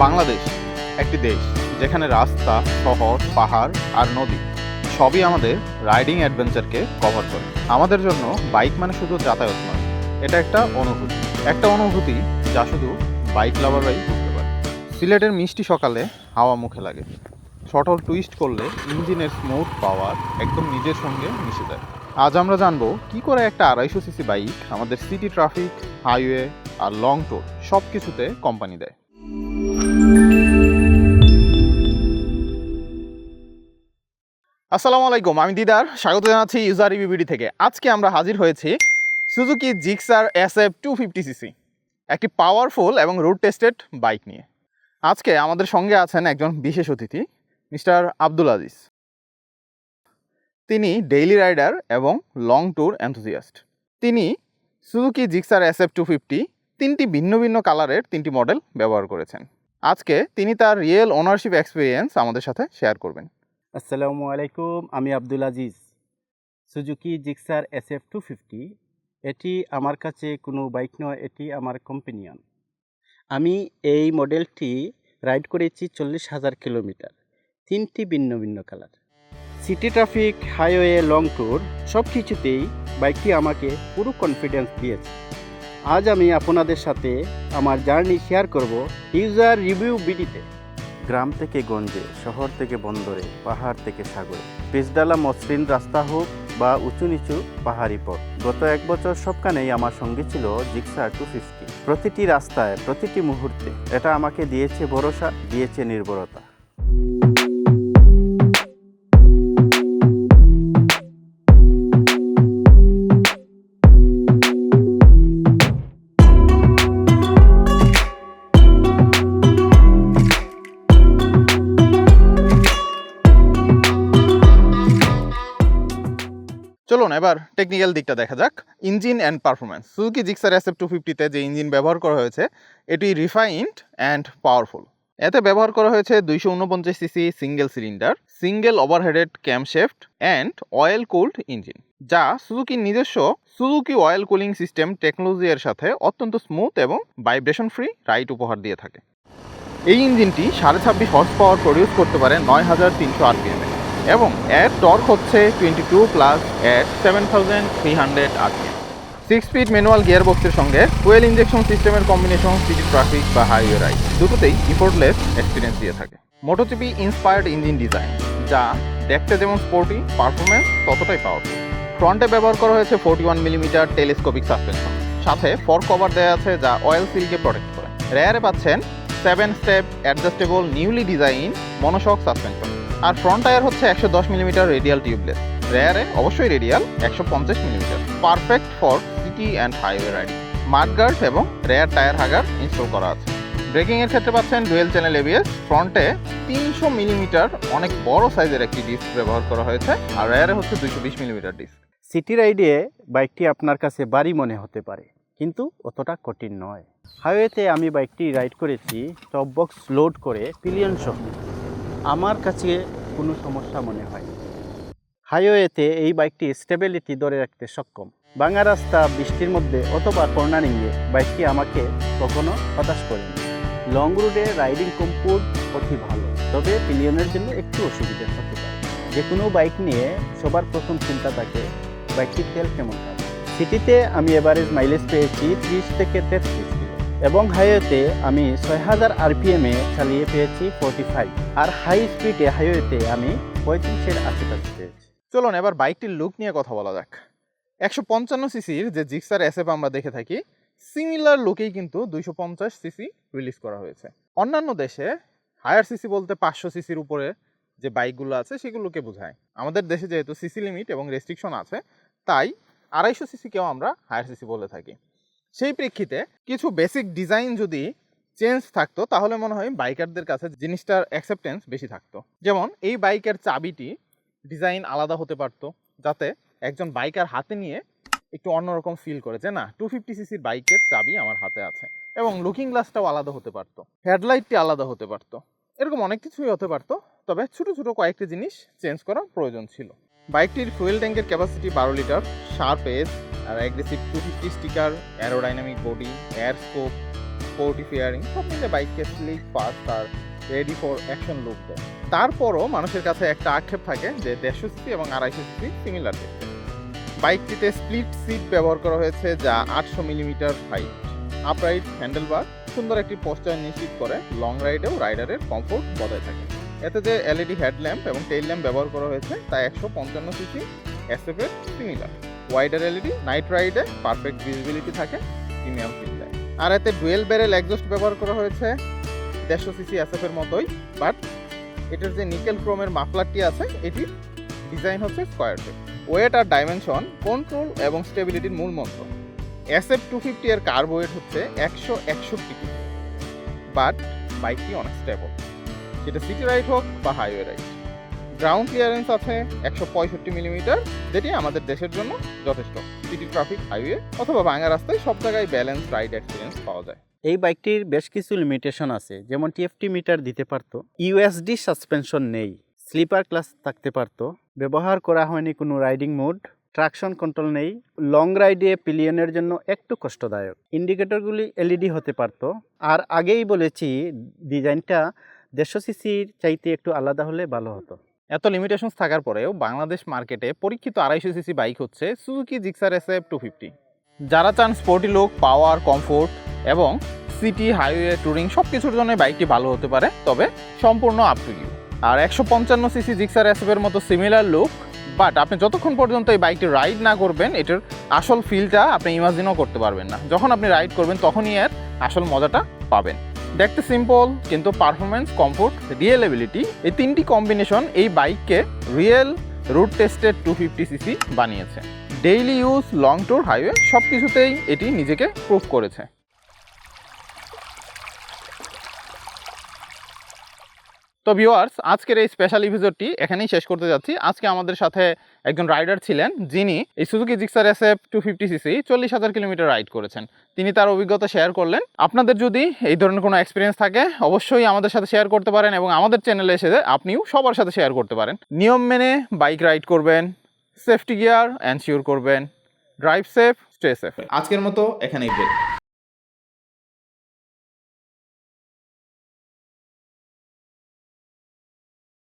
বাংলাদেশ একটি দেশ যেখানে রাস্তা, শহর, পাহাড় আর নদী সবই আমাদের রাইডিং অ্যাডভেঞ্চারকে কভার করে। আমাদের জন্য বাইক মানে শুধু যাতায়াত নয়, এটা একটা অনুভূতি যা শুধু বাইক লাভাররাই বুঝতে পারে। সিলেটের মিষ্টি সকালে হাওয়া মুখে লাগে, শটল টুইস্ট করলে ইঞ্জিনের স্মুথ পাওয়ার একদম নিজের সঙ্গে মিশে যায়। আজ আমরা জানবো কি করে একটা 250 সিসি বাইক আমাদের সিটি ট্রাফিক, হাইওয়ে আর লং ট্যুর সব কিছুতে কোম্পানি দেয়। আসসালামু আলাইকুম, আমি দিদার, স্বাগত জানাচ্ছি ইউজার রিভিউ থেকে। আজকে আমরা হাজির হয়েছি সুজুকি জিক্সার SF 250cc, একটি পাওয়ারফুল এবং রোড টেস্টেড বাইক নিয়ে। আজকে আমাদের সঙ্গে আছেন একজন বিশেষ অতিথি, মিস্টার আব্দুল আজিজ। তিনি ডেইলি রাইডার এবং লং ট্যুর এনথুজিয়াস্ট। তিনি সুজুকি জিক্সার SF 250 তিনটি ভিন্ন ভিন্ন কালারের 3টি মডেল ব্যবহার করেছেন। আজকে তিনি তার রিয়েল ওনারশিপ এক্সপিরিয়েন্স আমাদের সাথে শেয়ার করবেন। আসসালামু আলাইকুম, আমি Abdul Aziz. Suzuki Gixxer SF 250 এটি আমার কাছে কোনো বাইক নয়, এটি আমার কম্পেনিয়ন। আমি এই মডেলটি রাইড করেছি 40,000 কিলোমিটার, 3টি ভিন্ন ভিন্ন colour. City traffic, highway, long tour সব কিছুতেই বাইকটি আমাকে পুরো কনফিডেন্স দিয়েছে। আজ আমি আপনাদের সাথে আমার জার্নি শেয়ার করব ইউজার রিভিউ ভিডিওতে। গ্রাম থেকে গঞ্জে, শহর থেকে বন্দরে, পাহাড় থেকে সাগরে, পিচঢালা মসৃণ রাস্তা হোক বা উঁচু নিচু পাহাড়ি পথ, গত 1 বছর সবখানেই আমার সঙ্গে ছিল জিক্সার 250। প্রতিটি রাস্তায়, প্রতিটি মুহূর্তে এটা আমাকে দিয়েছে ভরসা, দিয়েছে নির্ভরতা। চলুন এবার টেকনিক্যাল দিকটা দেখা যাক। Engine and performance. Suzuki Gixxer SF 250-তে যে ইঞ্জিন ব্যবহার করা হয়েছে এটি রিফাইন্ড অ্যান্ড পাওয়ারফুল। এতে ব্যবহার করা হয়েছে 249 CC single cylinder, single overheaded camshaft and oil cooled engine, যা সুজুকির নিজস্ব Suzuki oil cooling system technology এর সাথে অত্যন্ত স্মুথ এবং ভাইব্রেশন ফ্রি রাইড উপহার দিয়ে থাকে। এই ইঞ্জিনটি 26.5 হর্স পাওয়ার প্রডিউস করতে পারে 9300 RPM এবং এর টর্ক হচ্ছে 22 প্লাস এট 7300 RPM। 6 স্পিড ম্যানুয়াল গিয়ারবক্সের সঙ্গে ফুয়েল ইঞ্জেকশন সিস্টেমের কম্বিনেশন সিটি ট্রাফিক বা হাইওয়ে রাইড দুটোতেই ইফোর্টলেস এক্সপিরিয়েন্স দিয়ে থাকে। মোটোজিপি ইন্সপায়ার্ড ইঞ্জিন ডিজাইন, যা দেখতে যেমন স্পোর্টি, পারফরমেন্স ততটাই পাওয়ারফুল। ফ্রন্টে ব্যবহার করা হয়েছে 41 মিলিমিটার টেলিস্কোপিক সাসপেনশন, সাথে ফর কভার দেওয়া আছে যা অয়েল সিলকে প্রোটেক্ট করে। রেয়ারে পাচ্ছেন 7 step adjustable newly design monoshock suspension. আর ফ্রন্ট টায়ার হচ্ছে 110 মিলিমিটার রেডিয়াল টিউবলেস, রেয়ারে অবশ্যই radial 150 millimetre, perfect for city and highway riding. Mudguard এবং রেয়ার টায়ার হাগার ইনস্টল করা আছে। ব্রেকিং এর ক্ষেত্রে পাচ্ছেন ডুয়েল চ্যানেল ABS, ফ্রন্টে 300 মিলিমিটার অনেক বড় সাইজের একটি ডিস্ক ব্যবহার করা হয়েছে, আর রেয়ারে হচ্ছে 220 মিলিমিটার ডিস্ক। সিটি রাইডে বাইকটি আপনার কাছে ভারী মনে হতে পারে, কিন্তু অতটা কঠিন নয়। হাইওয়েতে আমি বাইকটি রাইড করেছি টপ বক্স লোড করে পিলিয়ন সহ, আমার কাছে কোনো সমস্যা মনে হয়। হাইওয়েতে এই বাইকটি স্টেবিলিটি ধরে রাখতে সক্ষম। ভাঙা রাস্তা, বৃষ্টির মধ্যে অথবা কর্নারিংয়ে বাইকটি আমাকে কখনো হতাশ করেনি। লং রুটে রাইডিং কমফোর্ট অতি ভালো, তবে পিলিয়নের জন্য একটু অসুবিধা হতে পারে। যে কোনো বাইক নিয়ে সবার প্রথম চিন্তা থাকে বাইকটির তেল কেমন হবে। সিটিতে আমি এভারেজ মাইলেজ পেয়েছি 30 থেকে 33 কিলো এবং হাইওয়েতে আমি 6000 RPM-এ চালিয়ে পেয়েছি 45, আর হাই স্পিডে হাইওয়েতে আমি 35-এর আশেপাশে পেয়েছি। চলুন এবার বাইকটির লুক নিয়ে কথা বলা যাক। 155 সিসির যে জিক্সার SF আমরা দেখে থাকি, সিমিলার লুকেই কিন্তু 250 সিসি রিলিজ করা হয়েছে। অন্যান্য দেশে হায়ার সিসি বলতে 500 সিসির উপরে যে বাইকগুলো আছে সেগুলোকে বোঝায়। আমাদের দেশে যেহেতু সিসি লিমিট এবং রেস্ট্রিকশন আছে, তাই 250 সিসিকেও আমরা হায়ার সিসি বলে থাকি। সেই প্রেক্ষিতে কিছু বেসিক ডিজাইন যদি চেঞ্জ থাকতো তাহলে মনে হয় বাইকারদের কাছে জিনিসটার অ্যাকসেপ্টেন্স বেশি থাকতো। যেমন এই বাইকের চাবিটি ডিজাইন আলাদা হতে পারতো, যাতে একজন বাইকার হাতে নিয়ে একটু অন্যরকম ফিল করে যে না 250 সিসির বাইকের চাবি আমার হাতে আছে। এবং লুকিং গ্লাসটাও আলাদা হতে পারতো, হেডলাইটটি আলাদা হতে পারতো, এরকম অনেক কিছুই হতে পারতো। তবে ছোট ছোট কয়েকটি জিনিস চেঞ্জ করা প্রয়োজন ছিল। বাইকটির ফুয়েল ট্যাঙ্কের ক্যাপাসিটি 12 লিটার, শার্প এজ আর aggressive 250 sticker, aerodynamic body, air scoop, sporty fairing সব মিলে বাইককে স্লিক, ফাস্ট আর রেডি ফর অ্যাকশন লুক দেয়। তারপরও মানুষের কাছে একটা আক্ষেপ থাকে যে 150 সিসি এবং 250 সিসি সিমিলার দেখতে। বাইকটিতে স্প্লিট সিট ব্যবহার করা হয়েছে যা 800 মিলিমিটার হাইট, আপরাইট হ্যান্ডেলবার সুন্দর একটি পোস্টার নিশ্চিত করে লং রাইডেও রাইডারের কমফোর্ট বজায় থাকে। এতে যে এলইডি হেডল্যাম্প এবং টেইল ল্যাম্প ব্যবহার করা হয়েছে তা 155 সিসি এসএফ এর সিমিলার। ওয়াইডার এলইডি, নাইট রাইডে পারফেক্ট ভিজিবিলিটি থাকে, প্রিমিয়াম ফিল দেয়। আর এতে ডুয়েল ব্যারেল এক্সস্ট ব্যবহার করা হয়েছে 150 সিসি এসএফ এর মতোই, বাট এটার যে নিকেল ক্রোমের মাফলারটি আছে এটির ডিজাইন হচ্ছে স্কোয়ার শেপ। ওয়েট আর ডাইমেনশন, কন্ট্রোল এবং স্টেবিলিটির মূল মন্ত্র। SF 250 এর কার্ব ওয়েট হচ্ছে 161 কেজি, বাট বাইকটি অনেক স্টেবল, সেটা সিটি রাইড হোক বা হাইওয়ে রাইড। গ্রাউন্ড ক্লিয়ারেন্স আছে 165 মিলিমিটার, যেটি আমাদের দেশের জন্য যথেষ্ট। সিটি ট্রাফিক, হাইওয়ে অথবা ভাঙা রাস্তায় সব জায়গায় ব্যালেন্স রাইড এক্সপিরিয়েন্স পাওয়া যায়। এই বাইকটির বেশ কিছু লিমিটেশন আছে, যেমন টিএফটি মিটার দিতে পারতো, ইউএসডি সাসপেনশন নেই, স্লিপার ক্লাস থাকতে পারতো, ব্যবহার করা হয়নি কোনো রাইডিং মোড, ট্রাকশন কন্ট্রোল নেই, লং রাইডে পিলিয়নের জন্য একটু কষ্টদায়ক, ইন্ডিকেটরগুলি এলইডি হতে পারতো। আর আগেই বলেছি ডিজাইনটা 150 সিসির চাইতে একটু আলাদা হলে ভালো হতো। এত লিমিটেশনস থাকার পরেও বাংলাদেশ মার্কেটে পরীক্ষিত 250 সিসি বাইক হচ্ছে সুজুকি জিক্সার SF 250। যারা চান স্পোর্টি লুক, পাওয়ার, কমফোর্ট এবং সিটি, হাইওয়ে, ট্যুরিং সব কিছুর জন্য বাইকটি ভালো হতে পারে, তবে সম্পূর্ণ আপ টু ইউ। আর 155 সিসি জিক্সার SF এর মতো সিমিলার লুক, বাট আপনি যতক্ষণ পর্যন্ত এই বাইকটি রাইড না করবেন এটার আসল ফিলটা আপনি ইমাজিনও করতে পারবেন না। যখন আপনি রাইড করবেন তখনই এর আসল মজাটা পাবেন। দেখতে সিম্পল, কিন্তু পারফরমেন্স, কমফোর্ট, রিয়েলেবিলিটি এই তিনটি কম্বিনেশন এই বাইককে রিয়েল রুট টেস্টেড 250 সিসি বানিয়েছে। Daily use, long tour, highway সব কিছুতেই এটি নিজেকে প্রুভ করেছে। তো ভিউয়ার্স, আজকের এই স্পেশাল এপিসোডটি এখানেই শেষ করতে যাচ্ছি। আজকে আমাদের সাথে একজন রাইডার ছিলেন যিনি এই Suzuki Gixxer SF 250 CC 40,000 kilometre ride করেছেন। তিনি তার অভিজ্ঞতা শেয়ার করলেন। আপনাদের যদি এই ধরনের কোনো এক্সপিরিয়েন্স থাকে অবশ্যই আমাদের সাথে শেয়ার করতে পারেন এবং আমাদের চ্যানেলে এসে আপনিও সবার সাথে শেয়ার করতে পারেন। নিয়ম মেনে বাইক রাইড করবেন, সেফটি গিয়ার এনশিওর করবেন, ড্রাইভ সেফ, স্টে সেফ। আজকের মতো এখানেই ব্রেক।